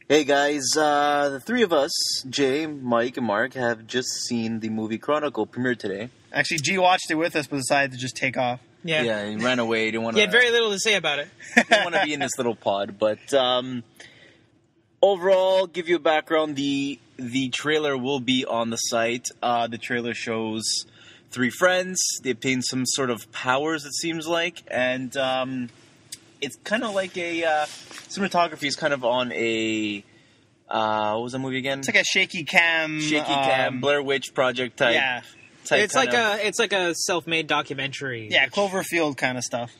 Hey guys, the three of us, Jay, Mike, and Mark, have just seen the movie Chronicle premiere today. Actually, G watched it with us, but decided to just take off. Yeah, he ran away. He didn't want to. He had very little to say about it. Didn't want to be in this little pod, but overall, give you a background. The trailer will be on the site. The trailer shows three friends. They obtain some sort of powers, it seems like, and it's kind of like a cinematography is kind of on a what was that movie again? It's like a shaky cam, Blair Witch Project type. Yeah, It's like a self-made documentary. yeah, Cloverfield kind of stuff.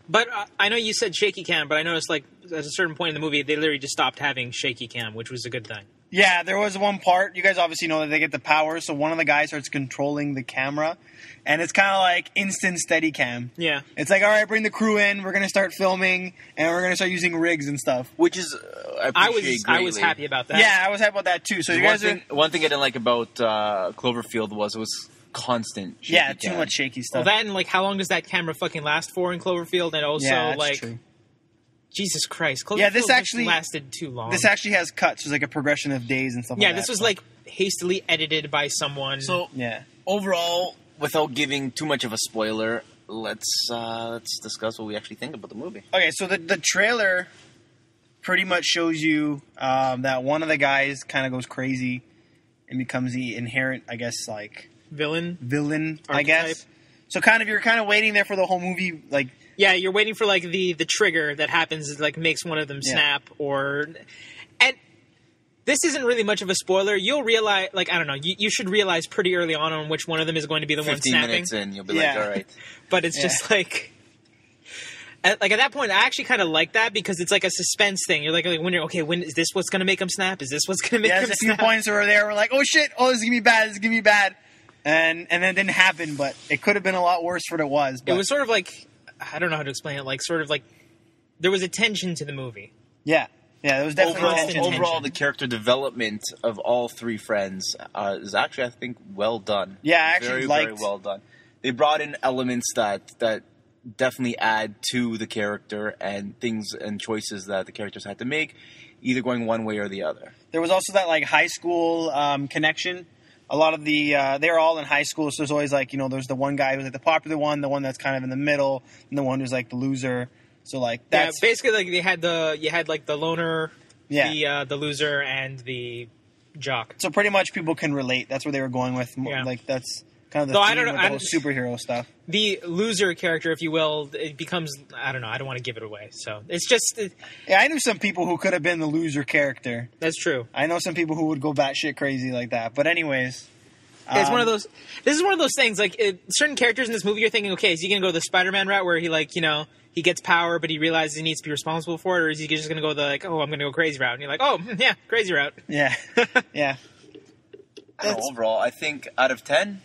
But I know you said shaky cam, but I noticed like at a certain point in the movie they literally just stopped having shaky cam, which was a good thing. Yeah, there was one part. You guys obviously know that they get the power, so one of the guys starts controlling the camera, and it's kind of like instant steady cam. Yeah. It's like, all right, bring the crew in. We're gonna start filming, and we're gonna start using rigs and stuff. Which is I appreciate I was greatly. happy about that. Yeah, I was happy about that too. So you guys One thing I didn't like about Cloverfield was it was constant. Shaky too cam. much shaky Well, stuff. that and like how long does that camera fucking last for in Cloverfield? And also yeah, that's like true. Jesus Christ, Cloverfield Yeah, this actually lasted too long. This actually has cuts. There's like a progression of days and stuff. yeah, like that. this was like hastily edited by someone. So yeah. overall, without giving too much of a spoiler, let's discuss what we actually think about the movie. Okay, so the trailer pretty much shows you that one of the guys kind of goes crazy and becomes the inherent, I guess, like villain. I guess. Archetype. So you're kind of waiting there for the whole movie, like. Yeah, you're waiting for like the trigger that happens, like makes one of them snap, and this isn't really much of a spoiler. You'll realize, like I don't know, you should realize pretty early on which one of them is going to be the one 15 snapping. minutes in, you'll be like, all right. But it's just like at that point, I actually kind of like that because it's like a suspense thing. You're like when is this what's going to make him snap? Is this what's going to make him There's a few snap? points where we're like, oh shit, oh this is gonna be bad, and then it didn't happen, but it could have been a lot worse for what it was. But It was sort of like. I don't know how to explain it. Like, sort of like, there was a tension to the movie. yeah, there was definitely tension. Overall, the character development of all three friends is actually, I think, well done. Yeah, I actually very, liked. very well done. They brought in elements that definitely add to the character and things and choices that the characters had to make, either going one way or the other. There was also that like high school connection. A lot of the they're all in high school, so there's always like there's the one guy who's like the popular one, the one that's kind of in the middle, and the one who's like the loser. So like that's basically like you had like the loner, Yeah. the loser, and the jock. so pretty much people can relate. That's where they were going with. Yeah. Like that's kind of the Though I theme don't with know- the whole superhero stuff. The loser character, if you will, it becomes I don't know. I don't want to give it away. So it's just Yeah, I knew some people who could have been the loser character. that's true. I know some people who would go batshit crazy like that. But anyways. It's one of those. This is one of those things. Like certain characters in this movie, you're thinking, okay, is he going to go the Spider-Man route where he he gets power, but he realizes he needs to be responsible for it, or is he just going to go the I'm going to go crazy route? And you're like, oh yeah, crazy route. Yeah, yeah. I don't know, overall, I think out of 10,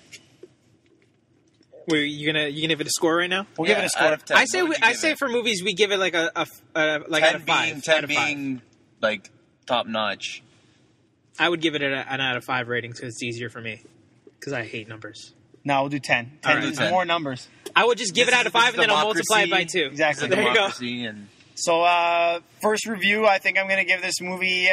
Wait, you gonna give it a score right now? We'll give it a score. Out of 10, I say what would you give it? for movies we give it like a like 10 out of 5. being 10 being like top notch. I would give it an out of 5 rating because it's easier for me because I hate numbers. No, we'll do 10. 10 All right. is 10. more numbers. I would just give it out of 5 and then I'll multiply it by democracy. 2. Exactly. So there you go. Democracy and So, first review, I think I'm going to give this movie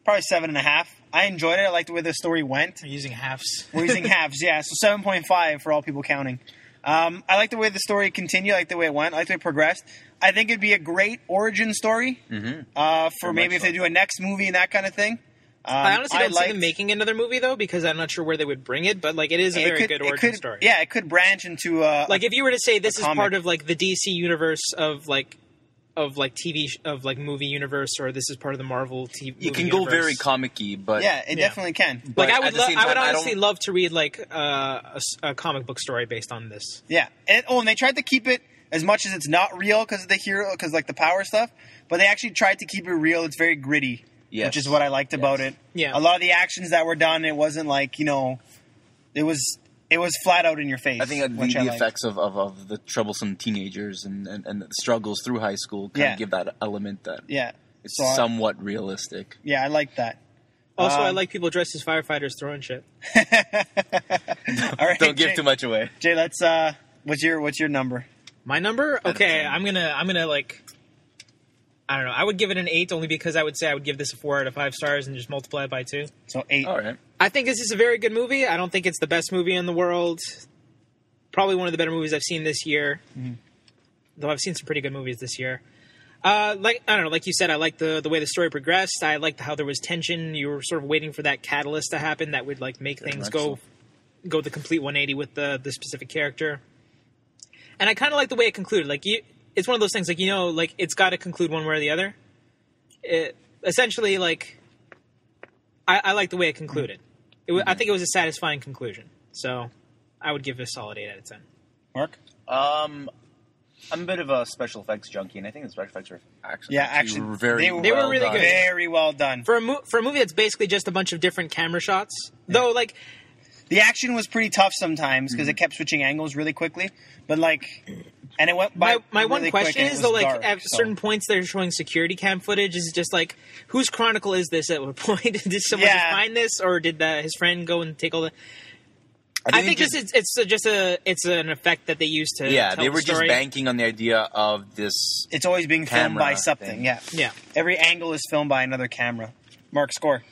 probably 7.5. I enjoyed it. I liked the way the story went. I'm using halves. We're using halves, yeah. So 7.5 for all people counting. I like the way the story continued. I like the way it went. I like the way it progressed. I think it'd be a great origin story for maybe if they do a next movie and that kind of thing. I honestly don't see them making another movie though because I'm not sure where they would bring it. But like, it is a very good origin story. Yeah, it could branch into like if you were to say this is comic. part of like the DC universe of TV of like movie universe, or this is part of the Marvel TV. you can go very comic-y, but yeah, it definitely can. Like I at would, the same I would time, I honestly don't- love to read like a comic book story based on this. Yeah, and they tried to keep it as much as it's not real because of the hero, because like the power stuff. But they actually tried to keep it real. It's very gritty, Yes. which is what I liked about it. Yeah. A lot of the actions that were done, it wasn't like it was flat out in your face. I think which the I liked. effects of the troublesome teenagers and the struggles through high school kind Yeah. of give that element that Yeah, it's So, somewhat realistic. yeah, I like that. Also, I like people dressed as firefighters throwing shit. All right, Don't give Jay, too much away. Jay, let's. What's your number? My number? Okay, I'm gonna like. I don't know. I would give it an 8 only because I would say I would give this a 4 out of 5 stars and just multiply it by 2. So 8. All right. I think this is a very good movie. I don't think it's the best movie in the world. Probably one of the better movies I've seen this year. Mm-hmm. Though I've seen some pretty good movies this year. I don't know, like you said, I like the way the story progressed. I liked how there was tension. You were sort of waiting for that catalyst to happen that would like make things go the complete 180 with the specific character. And I kind of like the way it concluded. Like it's one of those things, like, like it's got to conclude one way or the other. Essentially, like, I like the way it concluded. I think it was a satisfying conclusion. So I would give it a solid 8 out of 10. Mark? I'm a bit of a special effects junkie, and I think the special effects were actually they were really done. good. Very well done. For a movie that's basically just a bunch of different camera shots. Yeah. Though, like... The action was pretty tough sometimes because it kept switching angles really quickly. But, like... And it went by my really one question is, though, like, dark, at certain points they're showing security cam footage. Is just like, whose Chronicle is this at what point? Did someone just find this? Or did his friend go and take all the... I think it's an effect that they use to tell they were the story. just banking on the idea of this. It's always being filmed by something. Thing. Yeah. Every angle is filmed by another camera. Mark, score.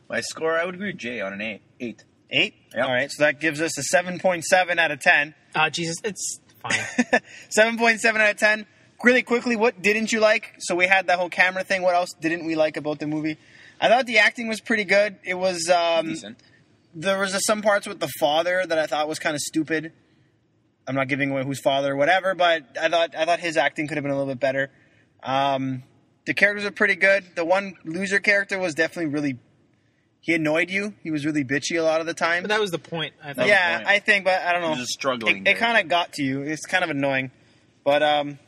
My score, I would agree with Jay on an 8. 8? Yep. All right, so that gives us a 7.7 out of 10. Jesus, it's fine. 7.7 out of 10. Really quickly, what didn't you like? So we had that whole camera thing. What else didn't we like about the movie? I thought the acting was pretty good. It was decent. There was some parts with the father that I thought was kind of stupid. I'm not giving away whose father or whatever, but I thought his acting could have been a little bit better. The characters were pretty good. The one loser character was definitely really... He annoyed you. He was really bitchy a lot of the time. But that was the point, I think. Yeah, I think, but I don't know. He was just struggling. It kind of got to you. It's kind of annoying. But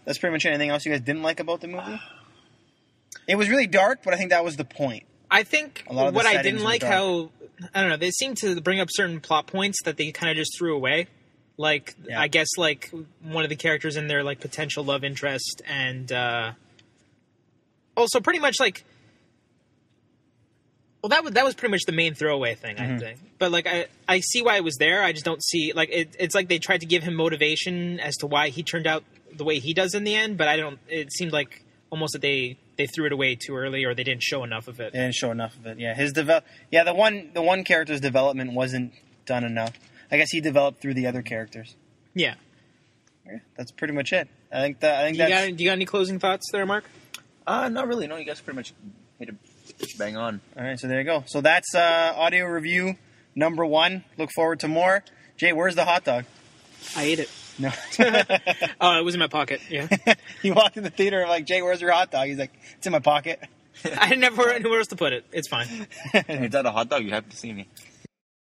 that's pretty much it. Anything else you guys didn't like about the movie? It was really dark, but I think that was the point. I think what I didn't like, how... I don't know, they seem to bring up certain plot points that they kind of just threw away. Like, I guess, like, one of the characters in there, like, potential love interest, and also pretty much, like... Well, that was pretty much the main throwaway thing, I think. But, like, I see why it was there. I just don't see... Like, it's like they tried to give him motivation as to why he turned out the way he does in the end, but I don't... It seemed like almost that they threw it away too early, or they didn't show enough of it. They didn't show enough of it. Yeah, the one character's development wasn't done enough. I guess he developed through the other characters. Yeah. That's pretty much it. I think do you got any closing thoughts there, Mark? Not really. No, you guys pretty much hit it bang on. All right, so there you go. So that's audio review number 1. Look forward to more. Jay, where's the hot dog? I ate it. No. Oh, it was in my pocket. Yeah. You walked in the theater and like, Jay, where's your hot dog? He's like, it's in my pocket. I never knew where else to put it. It's fine. Is that a hot dog? You have to see me.